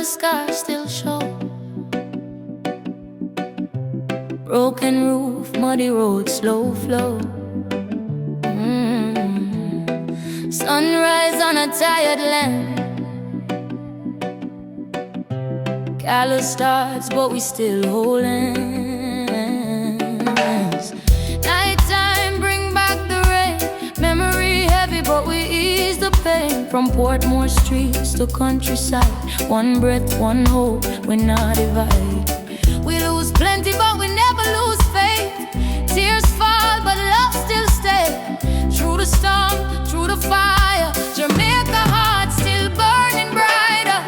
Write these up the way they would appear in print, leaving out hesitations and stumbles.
the scars still show. Broken roof, muddy road, slow flow. Sunrise on a tired land. Callous starts, but we still hold hands. Nighttime bring back the rain. Memory heavy, but we ease the pain. From Portmore streets to countryside, one breath, one hope, we not divide. We lose plenty, but we never lose faith. Tears fall, but love still stays. Through the storm, through the fire, Jamaica heart still burning brighter.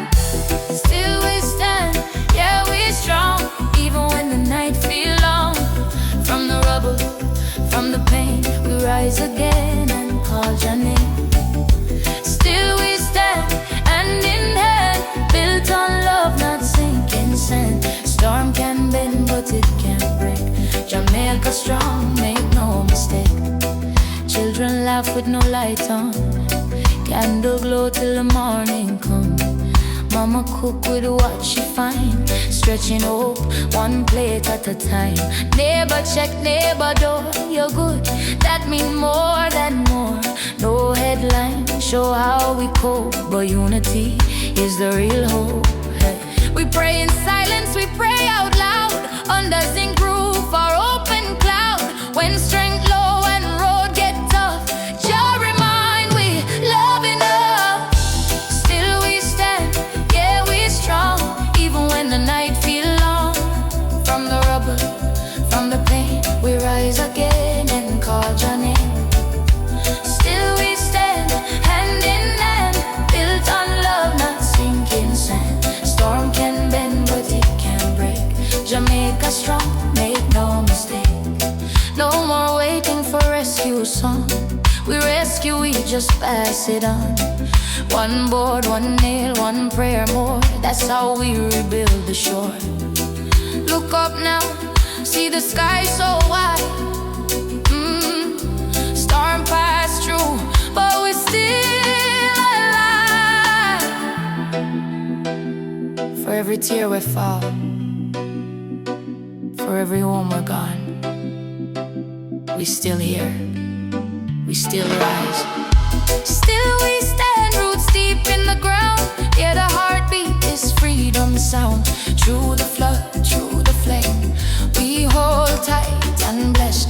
Still we stand, yeah, we strong. Even when the night feel long. From the rubble, from the pain, we rise again and call your name. Still we stand, hand in hand, built on love, not sinking sand. Storm can bend, but it can't break. Jamaica strong, make no mistake. Children laugh with no light on. Candle glow till the morning come. Mama cook with what she find. Stretching hope, one plate at a time. Neighbor check neighbor door, you're good. That mean more than more. No headline, show how we cope, but unity is the real hope. Hey. We pray in silence, we pray out loud. Under zinc roof or open cloud. When strength low and road get tough, just remind we love enough. Still we stand, yeah, we strong. Even when the night feel long. From the rubble, from the pain, we rise again and call your name. Still we stand, hand in hand, built on love, not sinking sand. Storm can bend, but it can't break. Jamaica strong, make no mistake. No more waiting for rescue song. We rescue, we just pass it on. One board, one nail, one prayer more. That's how we rebuild the shore. Look up now, see the sky so wide. Storm passed through, but we're still alive. For every tear we fall, for every home we're gone, we still here, we still rise. Still we stand, roots deep in the ground. Yeah, the heartbeat is freedom sound. Through the flood, through the flame, we hold tight and bless